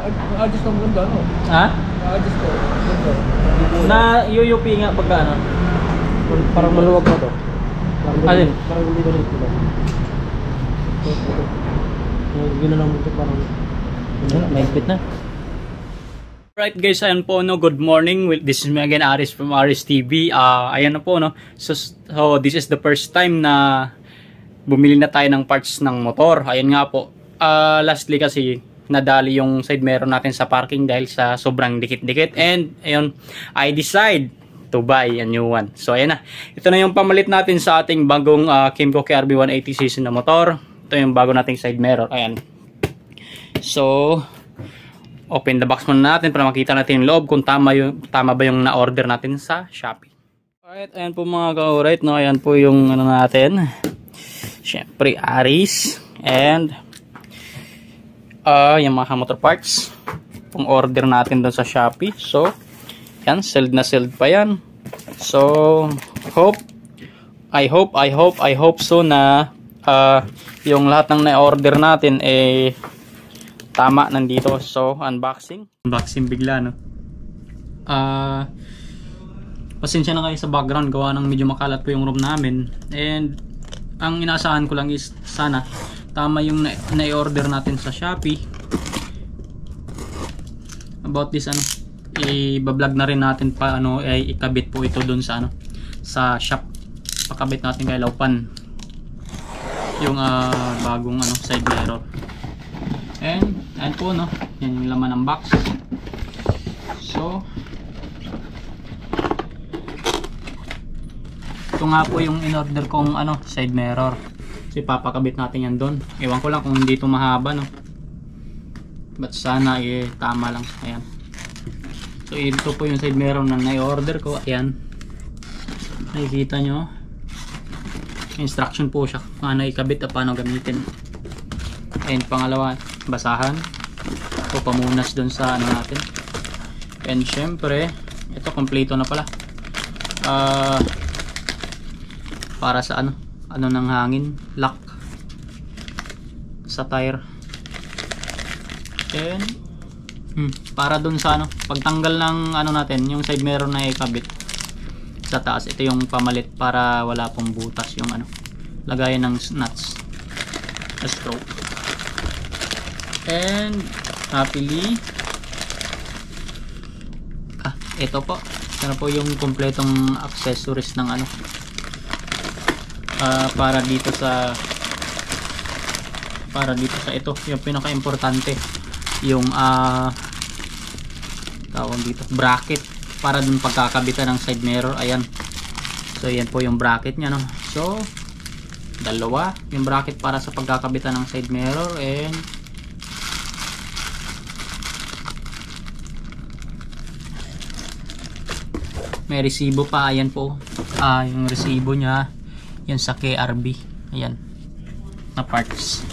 Na-adjust ng ganda, no? Ha? Na-adjust ko. Ganda. Na UUP nga pagka ano? Parang maluwag na to. Alin? Parang hindi maluwag ko ba? Gano'n lang ito parang... Mahigpit na. Right guys, ayan po no, good morning. This is me again, Aris from Aris TV. Ayan na po no. So this is the first time na bumili na tayo ng parts ng motor. Ayan nga po. Lastly kasi nadali yung side mirror natin sa parking dahil sa sobrang dikit-dikit. And ayun, I decide to buy a new one. So ayan na. Ito na yung pamalit natin sa ating bagong Kymco KRB 180cc na motor. Ito yung bago nating side mirror. Ayan. So open the box muna natin para makita natin yung loob kung tama ba yung na-order natin sa Shopee. Alright, ayan po mga ka-alright, no? Ayan po yung ano natin. Syempre, Aris. And yung mga motor parts. Kung order natin doon sa Shopee. So, yan, sealed na sealed pa yan. So, I hope so na yung lahat ng na-order natin tama nandito. So unboxing bigla no. Pasensya na kayo sa background, gawa ng medyo makalat po yung room namin. And ang inaasahan ko lang is sana tama yung na-order natin sa Shopee. About this ano, i-vlog na rin natin pa ano ay ikabit po ito doon sa ano sa shop. Pakabit natin kay Laupan yung bagong ano side mirror. And po no, yan yung laman ng box. So ito nga po yung in-order kong ano side mirror. So ipapakabit natin yan doon. Ewan ko lang kung hindi ito mahaba no. But sana tama lang. Ayan. So ito po yung side mirror na na-order ko. Ayan. Nakikita nyo. Instruction po siya kung ano ikabit at paano gamitin. And pangalawa, basahan o pamunas dun sa ano natin. And syempre ito kompleto na pala para sa ano ng hangin, lock sa tire. And para dun sa ano pagtanggal ng ano natin yung side mirror na ikabit sa taas, ito yung pamalit para wala pong butas yung ano lagayan ng nuts na screw. And happily ito po yung kompletong accessories ng ano para dito sa ito yung pinaka-importante yung tawag dito bracket para dun pagkakabitan ng side mirror. Ayan, so yan po yung bracket nya no. So dalawa yung bracket para sa pagkakabitan ng side mirror. And may resibo pa. Ayan po yung resibo nya yan sa KRB. Ayan na parts.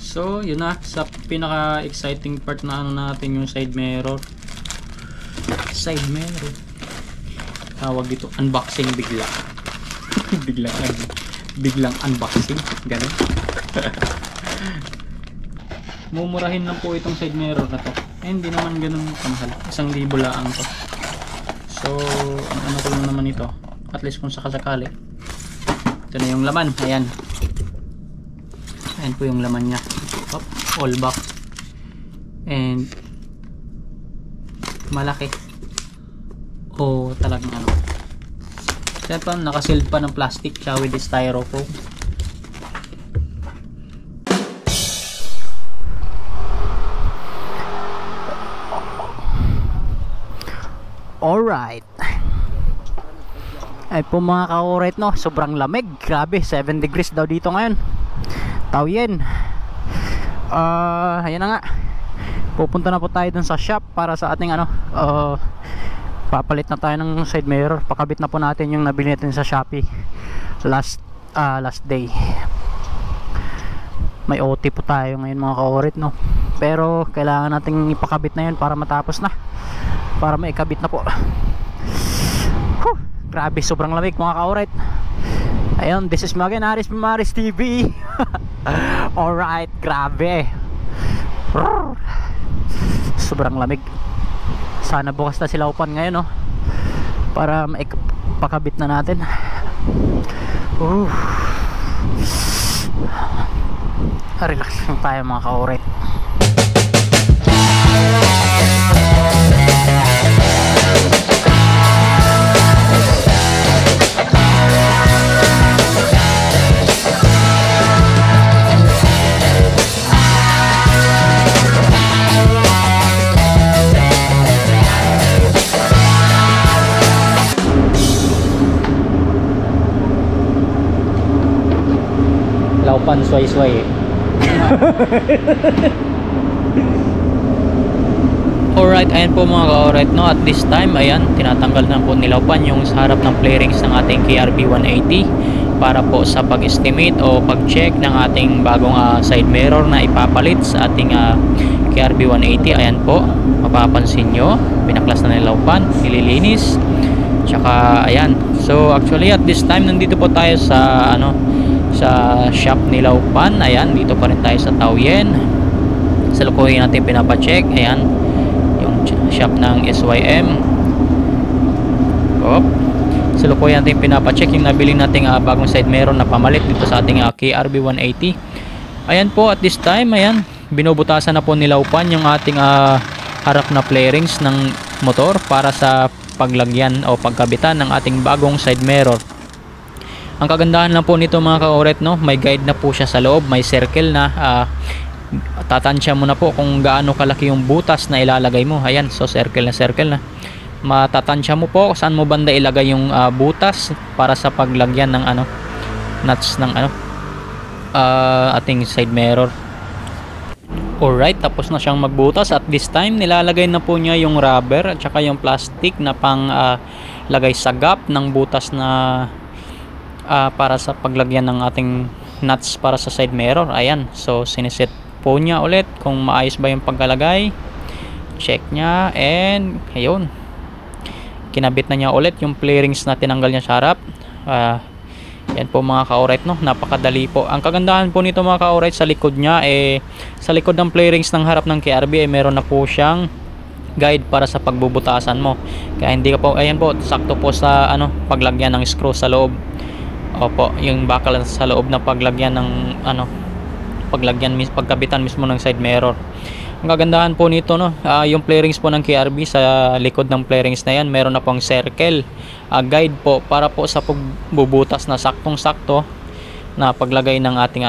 So yun na sa pinaka exciting part na ano natin yung side mirror tawag dito unboxing bigla biglang unboxing ganun. Mumurahin lang po itong side mirror na to. Hindi naman ganun kamahal, 1,000 lang to. So ang ano ko lang naman ito, at least kung sakasakali. Ito na yung laman. Ayan po yung laman nya. All box. And malaki talagang ano. Siyempre nakasealed pa ng plastic siya with the styrofoam. Alright. Ay po mga ka-alright no, sobrang lamig. Grabe, 7 degrees daw dito ngayon. Tawyen. Ayan na nga. Pupunta na po tayo dun sa shop para sa ating ano papalit na tayo ng side mirror. Pakabit na po natin yung nabili natin sa Shopee last day. May OT po tayo ngayon mga ka-alright no. Pero kailangan nating ipakabit na yun para matapos na, para maikabit na po. Grabe, sobrang lamig mga ka-alright. Ayun, this is me again, Aris from Aris TV. Alright, grabe. Sobrang lamig. Sana bukas na silaupan ngayon, no, para pakabit na natin. Relax lang tayo mga kauret. Laupan sway-sway. Alright, ayan po mga ka-alright, no, at this time, ayan, tinatanggal na po ni Laupan yung sa harap ng play rings ng ating KRB 180 para po sa pag-estimate o pag-check ng ating bagong side mirror na ipapalit sa ating KRB 180. Ayan po, mapapansin nyo, pinaklas na ni Laupan, nililinis, tsaka ayan. So actually at this time, nandito po tayo sa sa shop ni Laupan. Ayan, dito pa rin tayo sa Taoyuan. Sa lukuhin natin pinapacheck. Ayan, yung shop ng SYM. Sa lukuhin natin pinapacheck yung nabili nating bagong side mirror na pamalit dito sa ating KRB 180. Ayan po, at this time, ayan, binubutasan na po ni Laupan yung ating harap na play rings ng motor para sa paglagyan o pagkabitan ng ating bagong side mirror. Ang kagandahan lang po nito mga ka-oret, no, may guide na po siya sa loob, may circle na, tatansya mo na po kung gaano kalaki yung butas na ilalagay mo. Ayan, so circle na, matatansya mo po saan mo banda ilagay yung butas para sa paglagyan ng nuts ng ating side mirror. Alright, tapos na siyang magbutas. At this time, nilalagay na po niya yung rubber at saka yung plastic na pang lagay sa gap ng butas na para sa paglagyan ng ating nuts para sa side mirror. Ayan, so siniset po niya ulit kung maayos ba yung pagkalagay, check niya, and ayun, kinabit na niya ulit yung play rings na tinanggal niya sa harap. Yan po mga ka-alright, no, napakadali po. Ang kagandahan po nito mga ka-alright, sa likod niya, sa likod ng play rings ng harap ng KRB, meron na po siyang guide para sa pagbubutasan mo, kaya hindi ka po, ayan po, sakto po sa paglagyan ng screw sa loob. Opo, yung bakal sa loob na paglagyan ng pagkabitan mismo ng side mirror. Ang kagandahan po nito, no, yung play rings po ng KRB, sa likod ng play rings na yan, meron na pong circle guide po para po sa pagbubutas na saktong-sakto na paglagay ng ating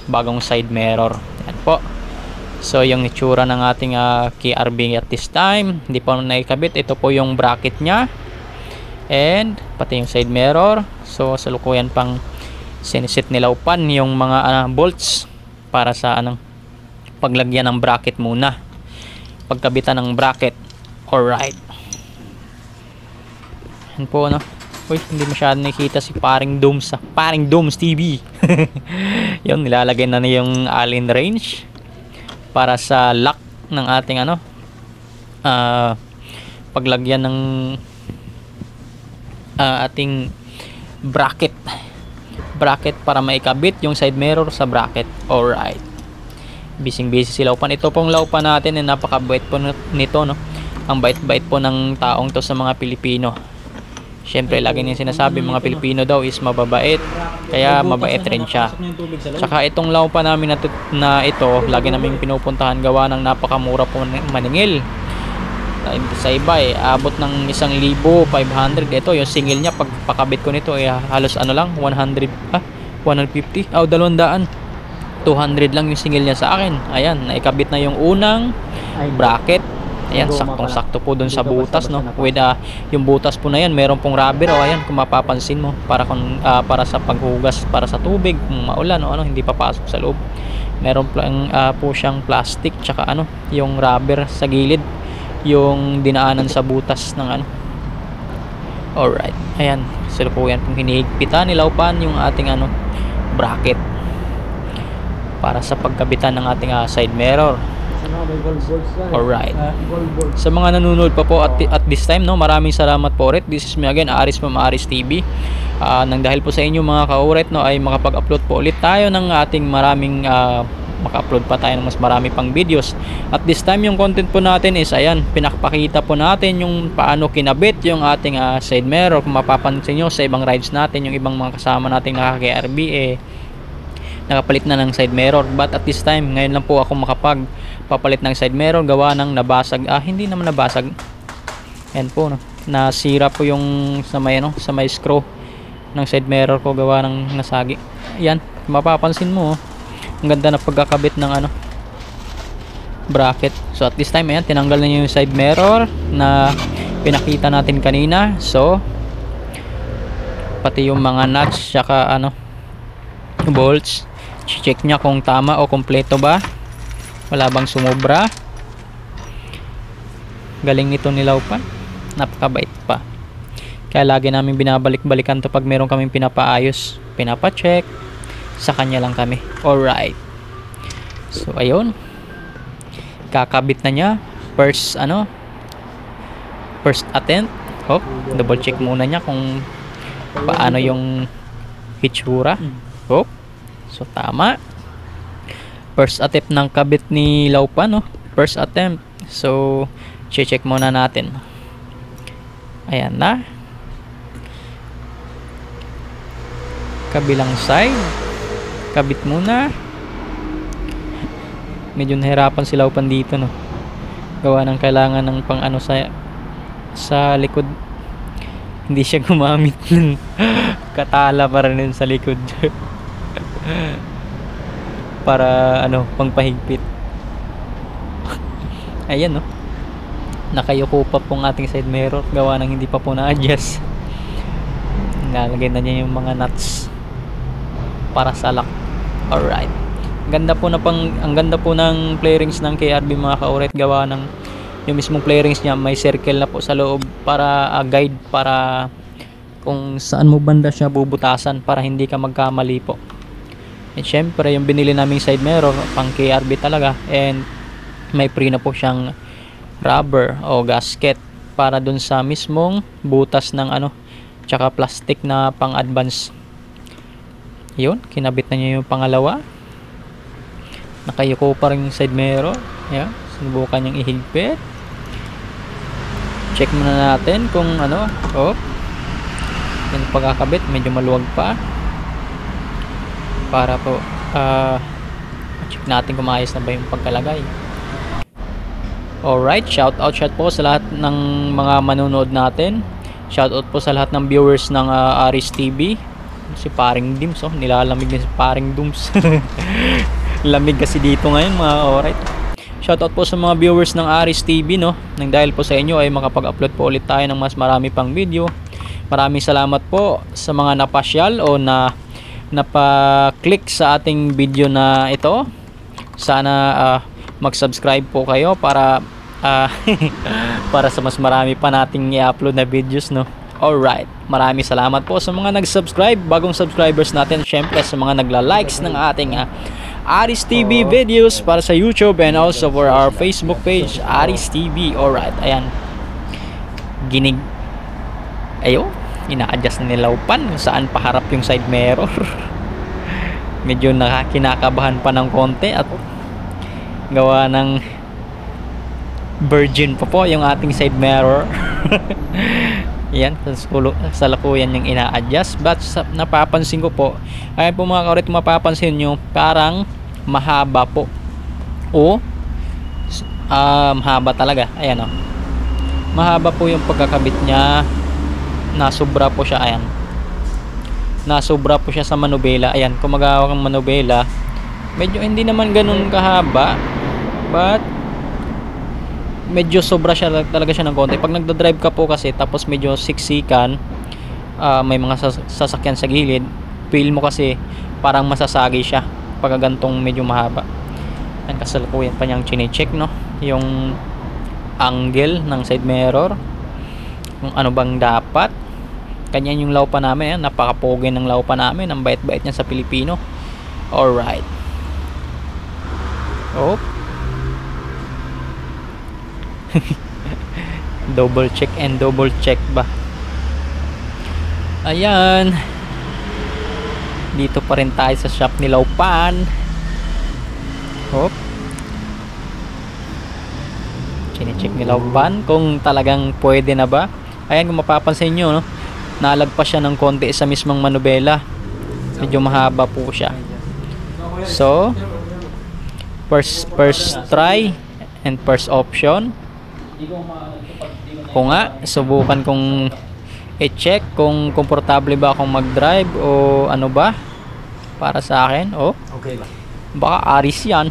bagong side mirror. Yan po. So yung itsura ng ating KRB at this time, hindi pa naikabit. Ito po yung bracket nya and pati yung side mirror. So sa lukuyan pang sinisit ni Laupan yung mga bolts para sa paglagyan ng bracket muna, pagkabitan ng bracket. Alright, yan po, uy, hindi masyadong nakikita si Paring Doms TV. Yun, nilalagay na yung Allen wrench para sa lock ng ating paglagyan ng ating bracket para maikabit yung side mirror sa bracket. Alright, busy si Laupan. Ito pong Laupan natin, napakabait po nito, no. Ang bait-bait po ng taong to sa mga Pilipino. Syempre, lagi niya sinasabi, mga Pilipino daw is mababait, kaya mabait rin siya. Tsaka itong Laupan namin na ito, lagi namin pinupuntahan, gawa ng napakamura po maningil. Sa iba abot ng 1,500. Ito yung single niya, pagpakabit ko nito halos lang 100, 150, 200, 200 lang yung single niya sa akin. Ayan, naikabit na yung unang bracket. Ayan, saktong-sakto po dun sa butas, no, with yung butas po na yan, meron pong rubber, ayan, kung mapapansin mo, para sa paghugas, para sa tubig, kung maulan o hindi papasok sa loob. Meron po siyang plastic, tsaka yung rubber sa gilid, yung dinaanan sa butas ng Alright, ayan, so po yan pong hinihigpitan ni Laupan yung ating bracket para sa pagkabitan ng ating side mirror. Alright, sa mga nanonood pa po at this time, no, maraming salamat po ulit. This is me again, Aris from Aris TV. Nang dahil po sa inyo mga ka-uret, no, ay makapag-upload po ulit tayo ng ating maraming maka-upload pa tayo ng mas marami pang videos. At this time yung content po natin is ayan, pinakapakita po natin yung paano kinabit yung ating side mirror. Kung mapapansin nyo sa ibang rides natin, yung ibang mga kasama nating nakaka-KRB nakapalit na ng side mirror, but at this time ngayon lang po ako makapagpapalit ng side mirror gawa ng nabasag, hindi naman nabasag, yan po no, nasira po yung sa may screw ng side mirror ko gawa ng nasagi. Yan, mapapansin mo ang ganda na pagkakabit ng bracket. So at this time ayan, tinanggal na yung side mirror na pinakita natin kanina. So pati yung mga nuts saka bolts, check nya kung tama o kompleto ba, wala bang sumobra. Galing nito ni Laupan, napakabait pa, kaya lagi namin binabalik-balikan to pag meron kaming pinapaayos, pinapacheck sa kanya lang kami. Alright, so ayun, kakabit na niya. First attempt. Double check muna niya kung paano yung hitsura. So tama, first attempt ng kabit ni Laupan, first attempt. So check muna natin. Ayan na, kabilang side kabit muna. Medyo nahirapan si Laupan dito gawa ng kailangan ng pang sa likod, hindi siya gumamit ng katala para rin sa likod para pangpahigpit. Ayan nakayuko pa pong ating side mirror gawa ng hindi pa po na-adjust. Nalagay na niya yung mga nuts para sa lock. Alright, ang ganda po ng play rings ng KRB mga ka-oret, gawa ng yung mismong play rings niya may circle na po sa loob para guide para kung saan mo banda siya bubutasan para hindi ka magkamali po. And syempre yung binili naming side mirror pang KRB talaga, and may free na po siyang rubber o gasket para dun sa mismong butas ng tsaka plastic na pang advance. Yun, kinabit na niya yung pangalawa, nakayuko pa rin yung side mirror. Yan, sinubukan niyang ihigpit. Check muna natin kung yung pagkakabit medyo maluwag pa para po check natin kung maayos na ba yung pagkalagay. Alright, shout out po sa lahat ng mga manunood natin. Shout out po sa lahat ng viewers ng Aris TV. Si Paring Dims, nilalamig din si Paring Dims. Lamig kasi dito ngayon mga alright. Shout out po sa mga viewers ng Aris TV nang dahil po sa inyo ay makapag-upload po ulit tayo ng mas marami pang video. Maraming salamat po sa mga napasyal o napa-click sa ating video na ito. Sana mag-subscribe po kayo para para sa mas marami pa nating i-upload na videos Alright, maraming salamat po sa mga nag-subscribe, bagong subscribers natin, syempre sa mga nagla-likes ng ating Aris TV videos para sa YouTube and also for our Facebook page Aris TV. Alright, ayan, ina-adjust na ni Laupan kung saan paharap yung side mirror. Medyo kinakabahan pa ng konti at gawa ng virgin pa po yung ating side mirror. Yan, sa lakuyan yung ina-adjust, but napapansin ko po, ayan po mga kaurit, mapapansin nyo parang mahaba po mahaba talaga. Ayan mahaba po yung pagkakabit nya, nasobra po siya. Ayan, nasobra po siya sa manubela. Ayan, kung magawa kang manubela, medyo hindi naman ganun kahaba, but medyo sobra siya talaga siya ng konti. Pag nagda-drive ka po kasi tapos medyo siksikan, may mga sasakyan sa gilid, feel mo kasi parang masasagi siya pag gantong medyo mahaba. Yan, kasalukuyan pa niyang chine-check yung angle ng side mirror, kung ano bang dapat. Kanyan yung Laupan namin. Yan, napakapogi ng Laupan namin, ang bait-bait niya sa Pilipino. Alright, double check and double check ba. Ayan, dito pa rin tayo sa shop ni Laupan. Check ni Laupan kung talagang pwede na ba. Ayan, kung mapapansin nyo, no, nalagpas siya ng konti sa mismong manubela. Medyo mahaba po siya. So, first try and first option. Kung nga, subukan kong i-check kung komportable ba akong mag-drive o ano ba para sa akin. Oh, Okay ba? baka Aris yan.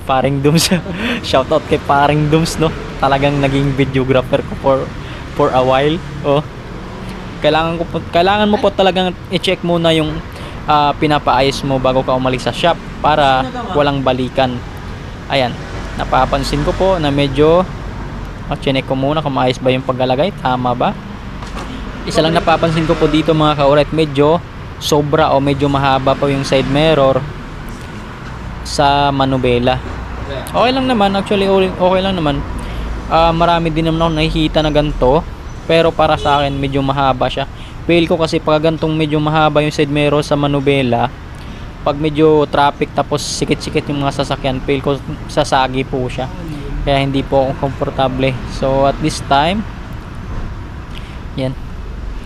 Paring Dooms. Shoutout kay Paring Dooms, no. Talagang naging videographer ko for a while. Oh. Kailangan mo po talagang i-check muna yung pinapaayos mo bago ka umalis sa shop para walang balikan. Ayan. Napapansin ko po na medyo check ko muna kung maayos ba yung paglalagay. Tama ba? Isa lang napapansin ko po dito mga ka-alright, medyo sobra o medyo mahaba pa yung side mirror sa manubela. Okay lang naman, actually okay lang naman. Marami din naman ako nakikita na ganito, pero para sa akin medyo mahaba siya. Feel ko kasi pag gantong medyo mahaba yung side mirror sa manubela, pag medyo traffic tapos sikit-sikit yung mga sasakyan, feel ko sasagi po siya. Kaya hindi po ako komportable. So at this time, yan.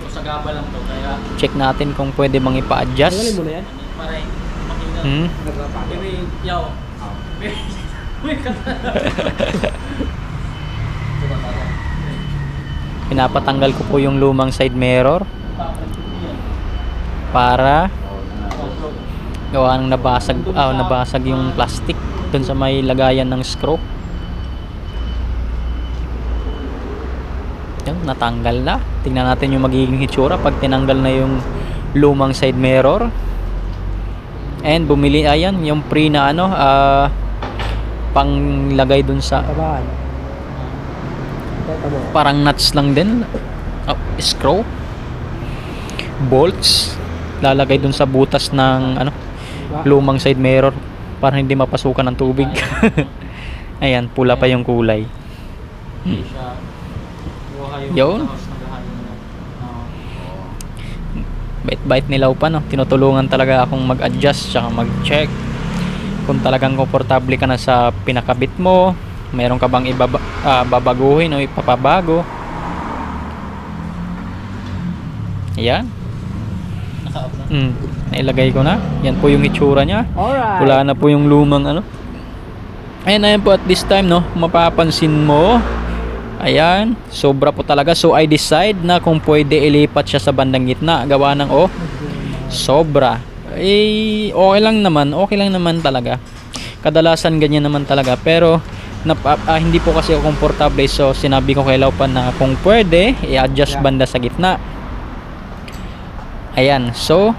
So, sagaba lang to, kaya check natin kung pwede bang ipa-adjust. Tanggalin mo na yan? Para makina. Baby, yo. Pinapatanggal ko po yung lumang side mirror para gawa ng nabasag yung plastic dun sa may lagayan ng screw. Yan, natanggal na. Tingnan natin yung magiging hitsura pag tinanggal na yung lumang side mirror. And bumili, ayan, yung pre na panglagay dun sa Tabahan. parang nuts lang din, screw, bolts, lalagay dun sa butas ng lumang side mirror para hindi mapasukan ng tubig. Ayan, pula pa yung kulay. Yun, bait-bait nilaw pa, no? Tinutulungan talaga akong mag-adjust tsaka mag-check kung talagang komportable ka na sa pinakabit mo, meron ka bang babaguhin o ipapabago. Ayan, nailagay ko na. Yan po yung itsura nya. Alright. Wala na po yung lumang ayan po at this time, no, mapapansin mo, ayan, sobra po talaga. So I decide na kung pwede ilipat siya sa bandang gitna, gawa ng sobra. Okay lang naman talaga. Kadalasan ganyan naman talaga, pero hindi po kasi ako komportable. So sinabi ko kay Laupan na kung pwede i-adjust banda sa gitna. Ayan, so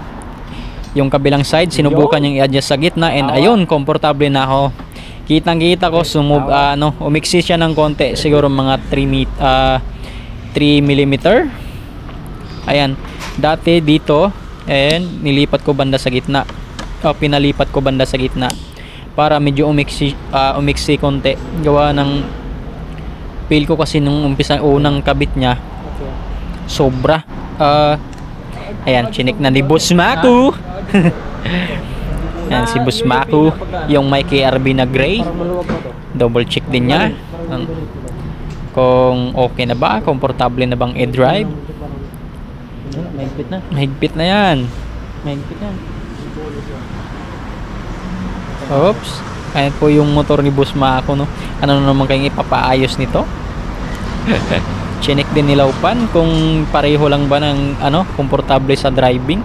yung kabilang side sinubukan niyang i-adjust sa gitna, and ayun, komportable na ako. Kitang-kita ko umiksi siya ng konti, siguro mga 3 mm. Ayan, dati dito, and nilipat ko banda sa gitna. Pinalipat ko banda sa gitna para medyo umiksi konti. Gawa ng feel ko kasi nung unang kabit niya, sobra. Ayan, chinik na ni Boss Maku. Ayan, si Boss Maku, yung may KRB na gray. Double check din niya kung okay na ba, komportable na bang i-drive. Mahigpit na yan. Oops. Ayan po yung motor ni Boss Maku, no. Ano naman kayong ipapaayos nito? Chinik din ni Laupan kung pareho lang ba ng komportable sa driving.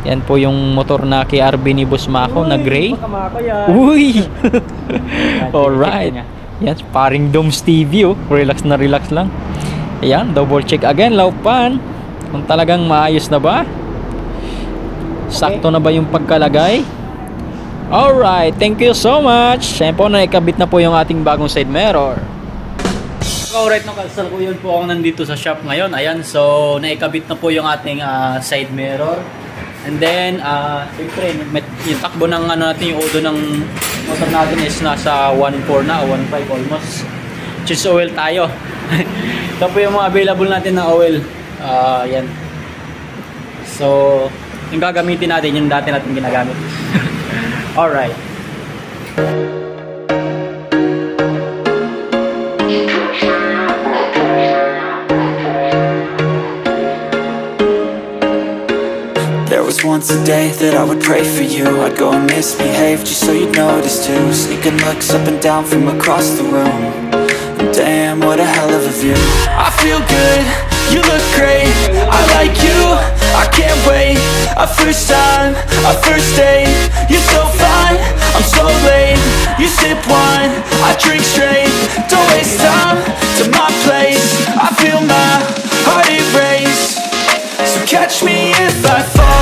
Yan po yung motor na KRB ni Boss Maku na gray. Uy! Alright. Yan, Paring Dooms TV, relax na relax lang. Ayan, double check again Laupan kung talagang maayos na ba, sakto na ba yung pagkalagay. Alright, thank you so much. Ayan po, naikabit na po yung ating bagong side mirror. Alright, no, kasalukuyan po ako nandito sa shop ngayon. Ayan, so naikabit na po yung ating side mirror. And then, siyempre, yung takbo ng natin, yung odo ng motor natin is nasa 1.4 na, 1.5 almost. Choose oil tayo. Ito po yung mga available natin na oil. Yan. So, yung gagamitin natin, yung dati natin ginagamit. Alright. There was once a day that I would pray for you. I'd go and misbehave just so you'd notice too. Sneaking looks up and down from across the room. And damn, what a hell of a view. I feel good, you look great, I like you, I can't wait. A first time, a first date. You're so fine, I'm so late. You sip wine, I drink straight. Don't waste time to my place. I feel my heart erase. So catch me if I fall.